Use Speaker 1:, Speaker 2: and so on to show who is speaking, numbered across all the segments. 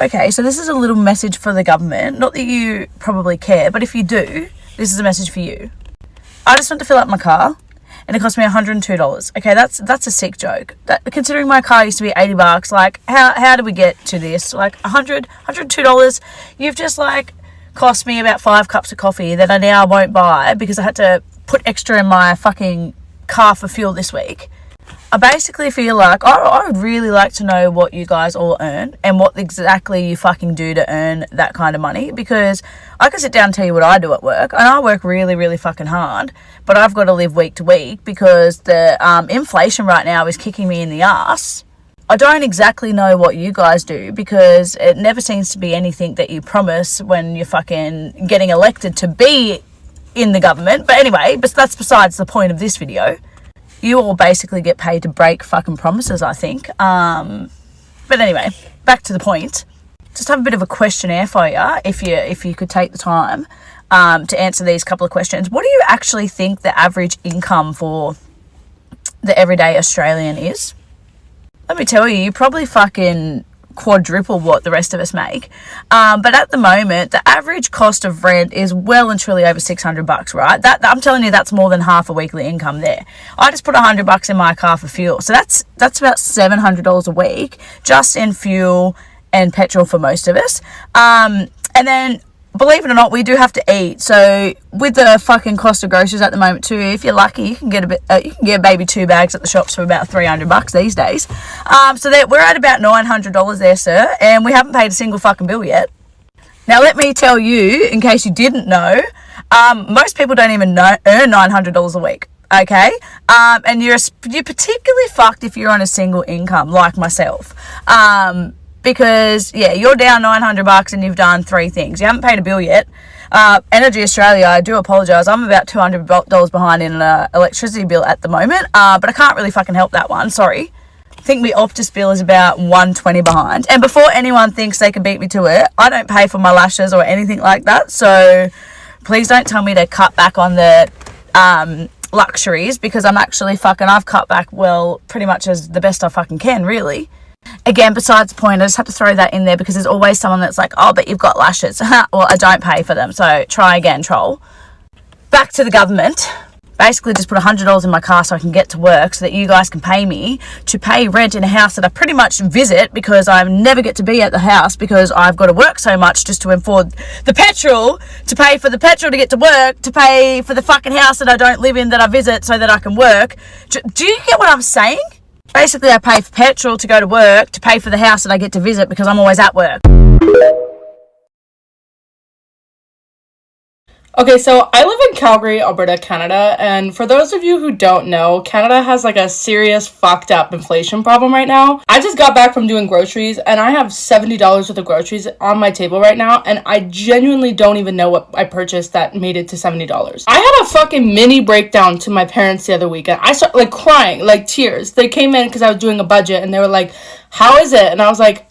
Speaker 1: Okay, so this is a little message for the government. Not that you probably care, but if you do, this is a message for you. I just went to fill up my car, and it cost me $102. Okay, that's a sick joke. Considering my car used to be $80, like, how did we get to this? Like, $102, you've just, like, cost me about 5 cups of coffee that I now won't buy because I had to put extra in my fucking car for fuel this week. I basically feel like I would really like to know what you guys all earn and what exactly you fucking do to earn that kind of money, because I can sit down and tell you what I do at work, and I work really, really fucking hard, but I've got to live week to week because the inflation right now is kicking me in the ass. I don't exactly know what you guys do because it never seems to be anything that you promise when you're fucking getting elected to be in the government. But anyway, but that's besides the point of this video. You all basically get paid to break fucking promises, I think. But anyway, back to the point. Just have a bit of a questionnaire for you, if you could take the time to answer these couple of questions. What do you actually think the average income for the everyday Australian is? Let me tell you, you probably fucking quadruple what the rest of us make. But at the moment, the average cost of rent is well and truly over $600, right? That I'm telling you, that's more than half a weekly income there. I just put $100 in my car for fuel, so that's about $700 a week just in fuel and petrol for most of us. And then, believe it or not, we do have to eat. So with the fucking cost of groceries at the moment too, if you're lucky, you can get maybe 2 bags at the shops for about $300 these days. So that we're at about $900 there, sir, and we haven't paid a single fucking bill yet. Now let me tell you, in case you didn't know, most people don't even earn $900 a week. Okay, and you're particularly fucked if you're on a single income like myself. Because, yeah, you're down $900 and you've done 3 things. You haven't paid a bill yet. Energy Australia, I do apologise. I'm about $200 behind in an electricity bill at the moment. But I can't really fucking help that one. Sorry. I think my Optus bill is about $120 behind. And before anyone thinks they can beat me to it, I don't pay for my lashes or anything like that. So please don't tell me to cut back on the luxuries, because I've cut back, well, pretty much as the best I fucking can, really. Again, besides the point, I just have to throw that in there because there's always someone that's like, oh, but you've got lashes. Well, I don't pay for them, so try again, troll. Back to the government. Basically just put $100 in my car so I can get to work so that you guys can pay me to pay rent in a house that I pretty much visit because I never get to be at the house because I've got to work so much just to afford the petrol, to pay for the petrol to get to work, to pay for the fucking house that I don't live in that I visit so that I can work. Do you get what I'm saying? Basically, I pay for petrol to go to work, to pay for the house that I get to visit because I'm always at work.
Speaker 2: Okay, so I live in Calgary, Alberta, Canada, and for those of you who don't know, Canada has like a serious fucked up inflation problem right now. I just got back from doing groceries, and I have $70 worth of groceries on my table right now, and I genuinely don't even know what I purchased that made it to $70. I had a fucking mini breakdown to my parents the other weekend. I started like crying, like tears. They came in because I was doing a budget, and they were like, how is it? And I was like,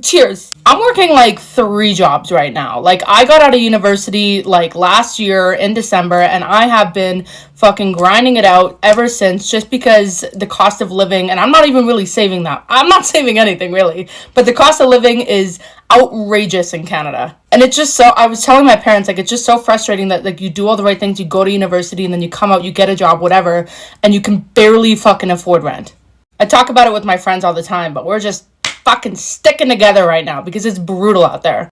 Speaker 2: tears. I'm working like 3 jobs right now. Like, I got out of university like last year in December, and I have been fucking grinding it out ever since, just because the cost of living, and I'm not even really saving that. I'm not saving anything really, but the cost of living is outrageous in Canada. And it's just so, I was telling my parents, like, it's just so frustrating that like you do all the right things, you go to university, and then you come out, you get a job, whatever, and you can barely fucking afford rent. I talk about it with my friends all the time, but we're just fucking sticking together right now because it's brutal out there.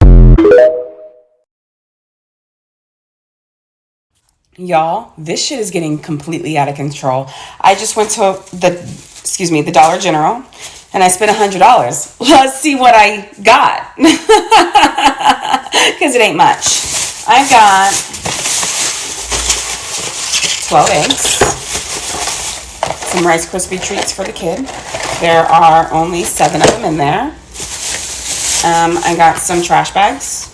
Speaker 3: Y'all, this shit is getting completely out of control. I just went to the Dollar General, and I spent $100. Let's see what I got. Because it ain't much. I got 12 eggs, some Rice Krispie treats for the kid. There are only 7 of them in there. I got some trash bags.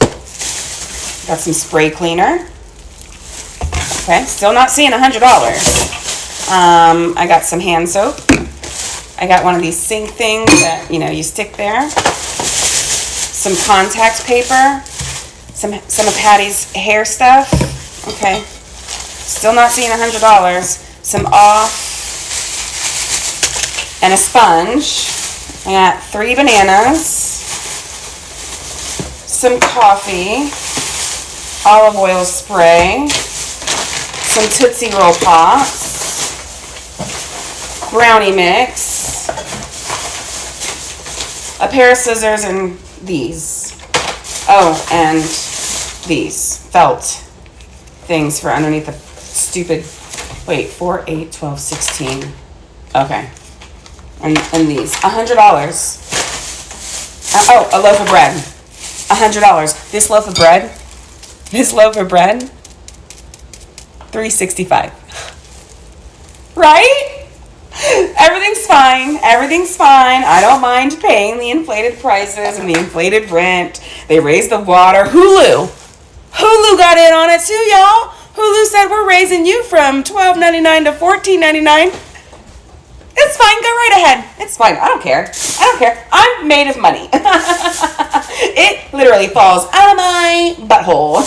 Speaker 3: Got some spray cleaner. Okay, still not seeing $100. I got some hand soap. I got one of these sink things that, you stick there. Some contact paper. Some of Patty's hair stuff. Okay, still not seeing $100. Some off. And a sponge. I got 3 bananas. some coffee, olive oil spray, some Tootsie Roll Pops, brownie mix, a pair of scissors, and these. Oh, and these felt things for underneath the stupid, wait, 4, 8, 12, 16. Okay. And these. $100. Oh, a loaf of bread. $100. This loaf of bread, $3.65. Right? Everything's fine. Everything's fine. I don't mind paying the inflated prices and the inflated rent. They raised the water. Hulu got in on it too, y'all. Hulu said we're raising you from $12.99 to $14.99. It's fine. Go right ahead. It's fine. I don't care. I'm made of money. It literally falls out of my butthole.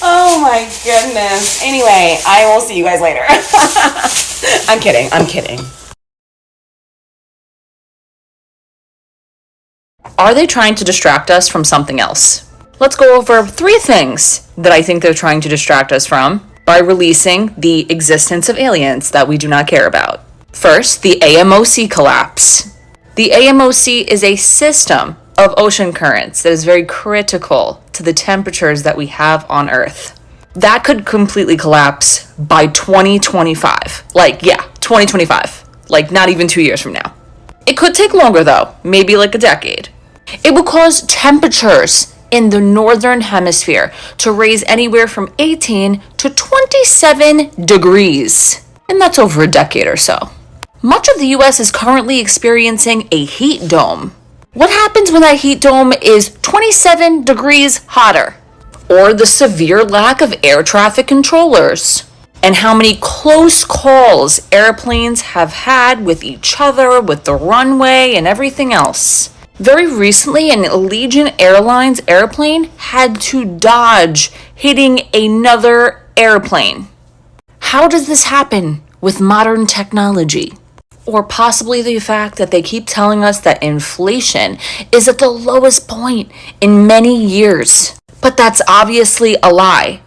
Speaker 3: Oh my goodness. Anyway, I will see you guys later. I'm kidding.
Speaker 4: Are they trying to distract us from something else? Let's go over 3 things that I think they're trying to distract us from by releasing the existence of aliens that we do not care about. First, the AMOC collapse. The AMOC is a system of ocean currents that is very critical to the temperatures that we have on Earth. That could completely collapse by 2025. 2025. Not even 2 years from now. It could take longer though, maybe like a decade. It will cause temperatures in the northern hemisphere to raise anywhere from 18 to 27 degrees. And that's over a decade or so. Much of the US is currently experiencing a heat dome. What happens when that heat dome is 27 degrees hotter? Or the severe lack of air traffic controllers? And how many close calls airplanes have had with each other, with the runway and everything else. Very recently, an Allegiant Airlines airplane had to dodge hitting another airplane. How does this happen with modern technology? Or possibly the fact that they keep telling us that inflation is at the lowest point in many years. But that's obviously a lie.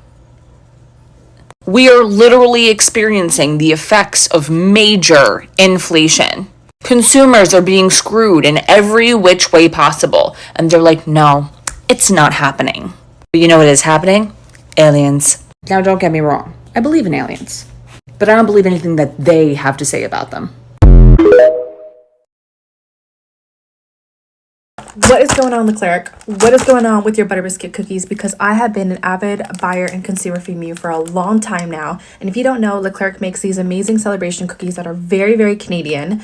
Speaker 4: We are literally experiencing the effects of major inflation. Consumers are being screwed in every which way possible. And they're like, no, it's not happening. But you know what is happening? Aliens. Now, don't get me wrong. I believe in aliens. But I don't believe anything that they have to say about them.
Speaker 5: What is going on, Leclerc? What is going on with your butter biscuit cookies? Because I have been an avid buyer and consumer from you for a long time now. And if you don't know, Leclerc makes these amazing celebration cookies that are very, very Canadian,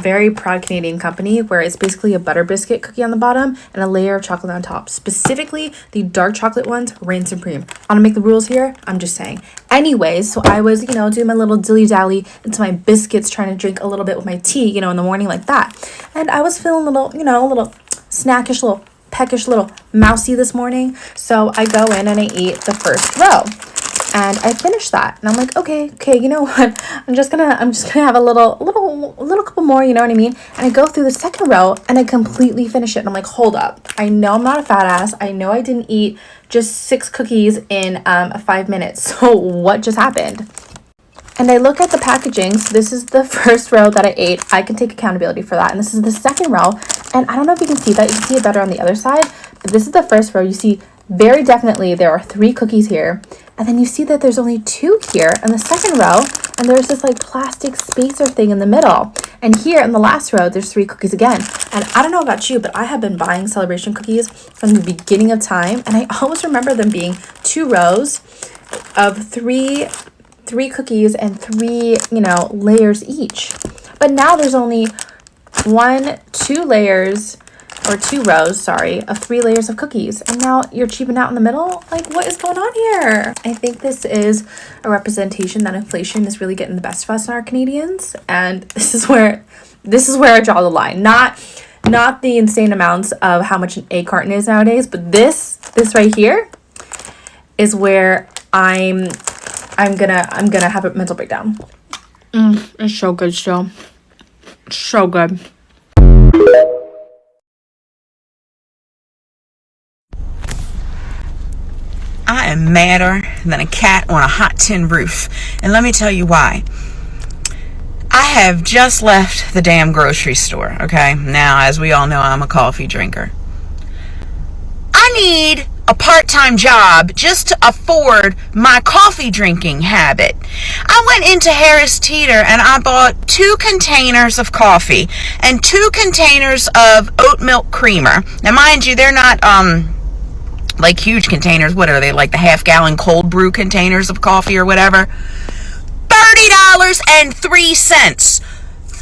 Speaker 5: very proud Canadian company, where it's basically a butter biscuit cookie on the bottom and a layer of chocolate on top. Specifically, the dark chocolate ones reign supreme. I don't make the rules here. I'm just saying. Anyways, so I was, doing my little dilly-dally into my biscuits, trying to drink a little bit with my tea, in the morning like that. And I was feeling a little, a little snackish, little peckish, little mousy this morning. So I go in and I eat the first row and I finish that. And I'm like, okay, you know what? I'm just gonna have a little couple more, you know what I mean? And I go through the second row and I completely finish it. And I'm like, hold up. I know I'm not a fat ass. I know I didn't eat just 6 cookies in 5 minutes. So what just happened? And I look at the packaging. So this is the first row that I ate. I can take accountability for that. And this is the second row. And I don't know if you can see that. You can see it better on the other side. But this is the first row. You see very definitely there are 3 cookies here. And then you see that there's only 2 here in the second row. And there's this plastic spacer thing in the middle. And here in the last row, there's 3 cookies again. And I don't know about you, but I have been buying celebration cookies from the beginning of time. And I always remember them being 2 rows of 3 cookies and 3, layers each. But now there's only 2 layers, or 2 rows, of 3 layers of cookies. And now you're cheaping out in the middle? What is going on here? I think this is a representation that inflation is really getting the best of us and our Canadians. And this is where I draw the line. Not the insane amounts of how much an egg carton is nowadays, but this right here is where I'm gonna have a mental breakdown. It's so good still. So good.
Speaker 3: I am madder than a cat on a hot tin roof. And let me tell you why. I have just left the damn grocery store, okay? Now, as we all know, I'm a coffee drinker. I need a part-time job just to afford my coffee drinking habit. I went into Harris Teeter and I bought 2 containers of coffee and 2 containers of oat milk creamer. Now, mind you, they're not like huge containers. What are they, like the half-gallon cold brew containers of coffee or whatever? $30.03.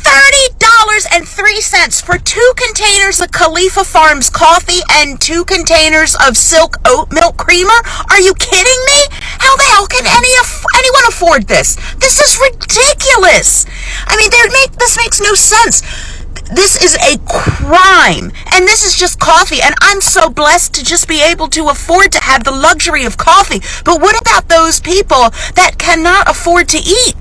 Speaker 3: $30.03 for 2 containers of Khalifa Farms coffee and 2 containers of Silk oat milk creamer? Are you kidding me? How the hell can anyone afford this? This is ridiculous. I mean, this makes no sense. This is a crime, and this is just coffee, and I'm so blessed to just be able to afford to have the luxury of coffee. But what about those people that cannot afford to eat?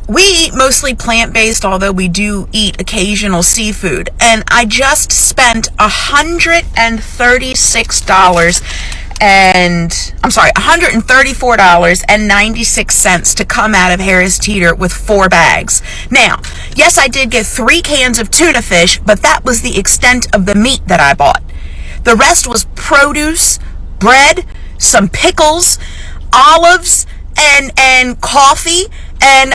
Speaker 3: We eat mostly plant-based, although we do eat occasional seafood, and I just spent $134.96 to come out of Harris Teeter with 4 bags. Now, yes, I did get 3 cans of tuna fish, but that was the extent of the meat that I bought. The rest was produce, bread, some pickles, olives, and coffee, and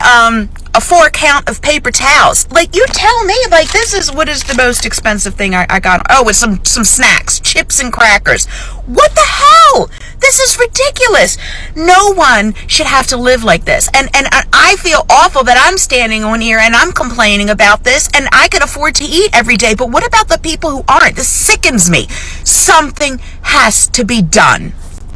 Speaker 3: a 4 count of paper towels. Like, you tell me, like, this is what is the most expensive thing I got. Oh, it's some snacks, chips and crackers. What the hell? This is ridiculous. No one should have to live like this. And I feel awful that I'm standing on here and I'm complaining about this, and I can afford to eat every day. But what about the people who aren't? This sickens me. Something has to be done.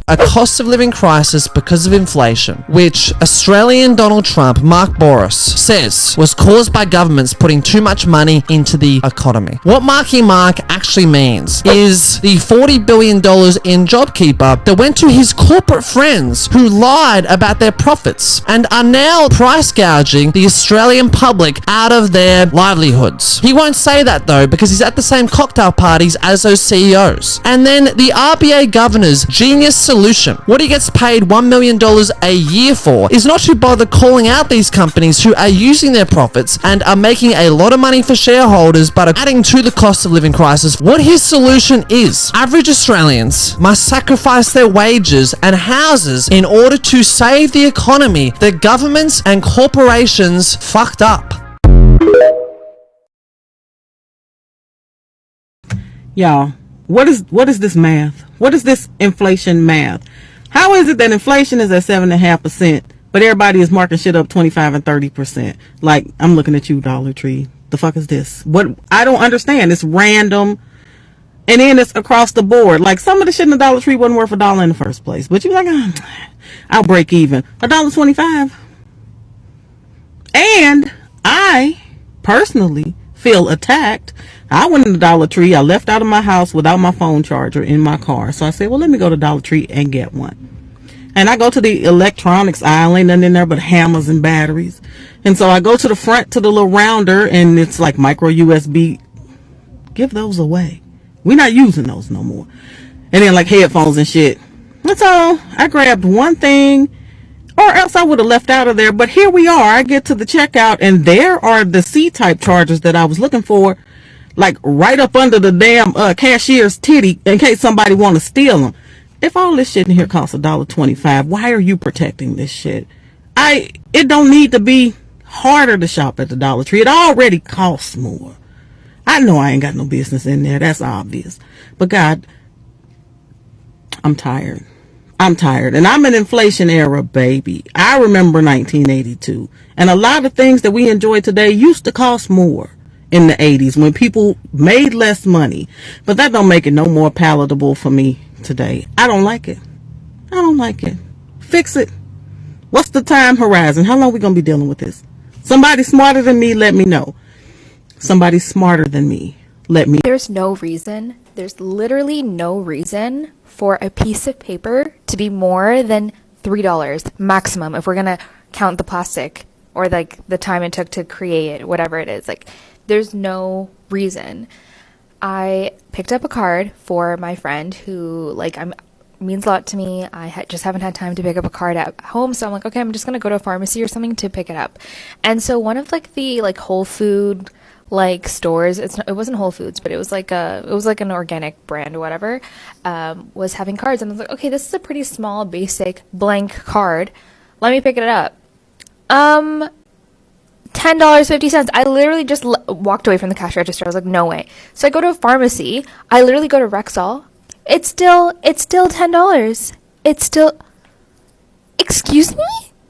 Speaker 6: A cost of living crisis because of inflation, which Australian Donald Trump, Mark Boris, says was caused by governments putting too much money into the economy. What Marky Mark actually means is the $40 billion in JobKeeper that went to his corporate friends who lied about their profits and are now price gouging the Australian public out of their livelihoods. He won't say that though, because he's at the same cocktail parties as those CEOs. And then the RBA governor's genius solution, what he gets paid $1 million a year for, is not to bother calling out these companies who are using their profits and are making a lot of money for shareholders but are adding to the cost of living crisis. What his solution is, average Australians must sacrifice their wages and houses in order to save the economy that governments and corporations fucked up.
Speaker 7: Y'all, what is this math? What is this inflation math? How is it that inflation is at 7.5%, but everybody is marking shit up 25 and 30%? Like, I'm looking at you, Dollar Tree. The fuck is this? What? I don't understand. It's random, and then it's across the board. Like, some of the shit in the Dollar Tree wasn't worth $1 in the first place, but you're like, I'll break even. $1.25. And I personally feel attacked. I went in the Dollar Tree. I left out of my house without my phone charger in my car. So I said, well, let me go to Dollar Tree and get one. And I go to the electronics aisle. Ain't nothing in there but hammers and batteries. And so I go to the front to the little rounder, and it's like micro USB. Give those away. We're not using those no more. And then like headphones and shit. That's all. I grabbed one thing, or else I would have left out of there. But here we are. I get to the checkout, and there are the C-type chargers that I was looking for, like right up under the damn cashier's titty in case somebody want to steal them. If all this shit in here costs $1.25, why are you protecting this shit? It don't need to be harder to shop at the Dollar Tree. It already costs more. I know I ain't got no business in there. That's obvious. But God, I'm tired. And I'm an inflation era baby. I remember 1982. And a lot of things that we enjoy today used to cost more in the 80s when people made less money. But that don't make it no more palatable for me today. I don't like it. Fix it. What's the time horizon? How long we gonna be dealing with this? Somebody smarter than me, let me know. Somebody smarter than me, let me.
Speaker 8: There's literally no reason for a piece of paper to be more than $3 maximum if we're going to count the plastic or like the time it took to create it, whatever it is. Like, there's no reason. I picked up a card for my friend who, like, means a lot to me. I just haven't had time to pick up a card at home, so I'm like, okay, I'm just gonna go to a pharmacy or something to pick it up. And so one of like the like Whole Food like stores, it wasn't Whole Foods, but it was like an organic brand or whatever, was having cards, and I was like, okay, this is a pretty small basic blank card. Let me pick it up. $10.50. I literally just walked away from the cash register. I was like, no way. So I go to a pharmacy. I literally go to Rexall. It's still $10. It's still, excuse me?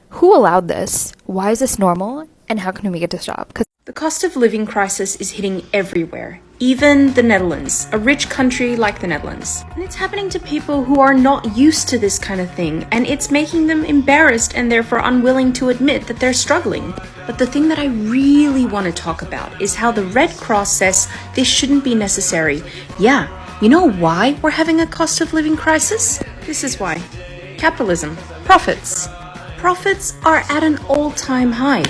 Speaker 8: Who allowed this? Why is this normal? And how can we get to stop? 'Cause
Speaker 9: the cost of living crisis is hitting everywhere, even the Netherlands, a rich country like the Netherlands. And it's happening to people who are not used to this kind of thing, and it's making them embarrassed and therefore unwilling to admit that they're struggling. But the thing that I really want to talk about is how the Red Cross says this shouldn't be necessary. Yeah, you know why we're having a cost of living crisis? This is why. Capitalism. Profits. Profits are at an all-time high.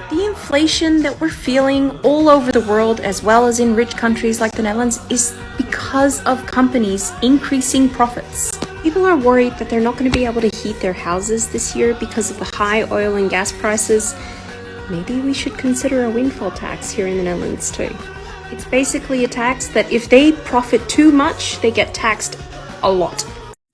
Speaker 9: The inflation that we're feeling all over the world, as well as in rich countries like the Netherlands, is because of companies increasing profits. People are worried that they're not going to be able to heat their houses this year because of the high oil and gas prices. Maybe we should consider a windfall tax here in the Netherlands too. It's basically a tax that if they profit too much, they get taxed a lot.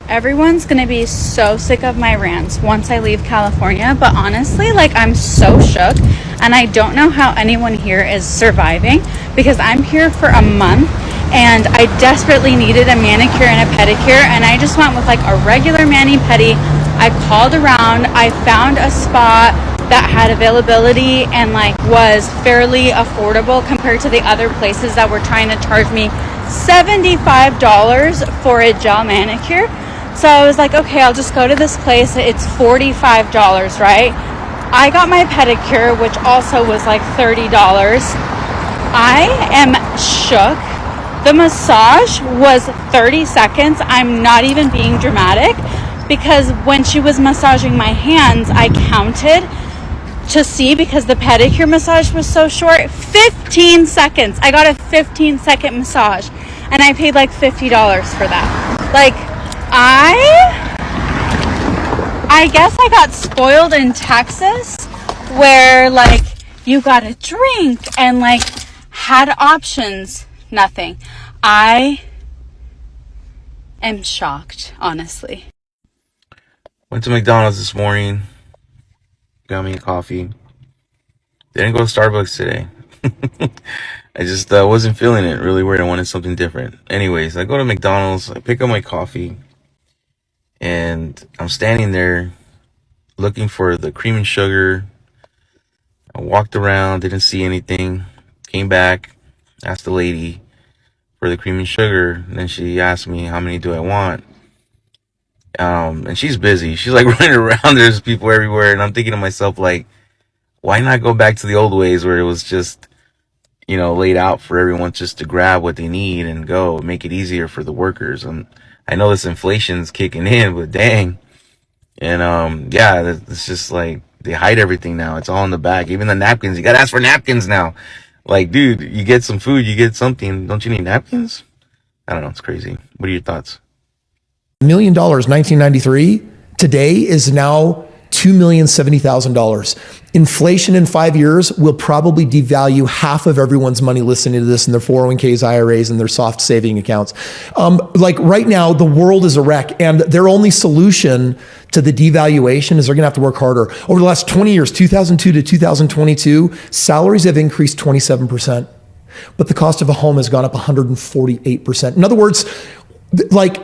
Speaker 10: Everyone's gonna be so sick of my rants once I leave California, but honestly, like, I'm so shook, and I don't know how anyone here is surviving, because I'm here for a month and I desperately needed a manicure and a pedicure, and I just went with like a regular mani-pedi. I called around, I found a spot that had availability and like was fairly affordable compared to the other places that were trying to charge me $75 for a gel manicure. So I was like, okay, I'll just go to this place. It's $45, right? I got my pedicure, which also was like $30. I am shook. The massage was 30 seconds. I'm not even being dramatic, because when she was massaging my hands, I counted to see, because the pedicure massage was so short, 15 seconds. I got a 15-second massage, and I paid like $50 for that. Like, I guess I got spoiled in Texas, where like you got a drink and like had options. Nothing. I am shocked, honestly.
Speaker 11: Went to McDonald's this morning, got me a coffee. Didn't go to Starbucks today. I just wasn't feeling it. Really weird. I wanted something different. Anyways, I go to McDonald's, I pick up my coffee, and I'm standing there looking for the cream and sugar. I walked around, didn't see anything. Came back, asked the lady for the cream and sugar, and then she asked me how many do I want. And she's busy. She's like running around. There's people everywhere, and I'm thinking to myself, like, why not go back to the old ways where it was just, laid out for everyone just to grab what they need and go, make it easier for the workers. I know this inflation's kicking in, but dang. And it's just like they hide everything now. It's all in the back. Even the napkins. You gotta ask for napkins now. Like, dude, you get some food, you get something. Don't you need napkins? I don't know. It's crazy. What are your thoughts?
Speaker 12: $1 million, 1993, today is now $2,070,000. Inflation in 5 years will probably devalue half of everyone's money listening to this in their 401ks, IRAs, and their soft saving accounts. Right now, the world is a wreck, and their only solution to the devaluation is they're going to have to work harder. Over the last 20 years, 2002 to 2022, salaries have increased 27%, but the cost of a home has gone up 148%. In other words,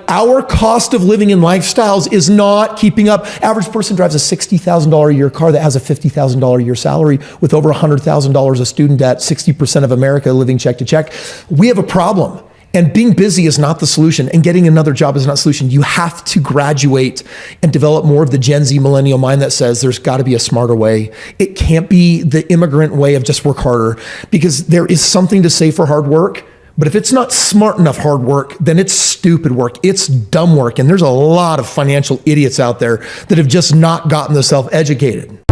Speaker 12: our cost of living and lifestyles is not keeping up. Average person drives a $60,000 a year car that has a $50,000 a year salary with over $100,000 of student debt, 60% of America living check to check. We have a problem. And being busy is not the solution, and getting another job is not the solution. You have to graduate and develop more of the Gen Z millennial mind that says there's got to be a smarter way. It can't be the immigrant way of just work harder, because there is something to say for hard work, But if it's not smart enough hard work, then it's stupid work. It's dumb work. And there's a lot of financial idiots out there that have just not gotten themselves educated.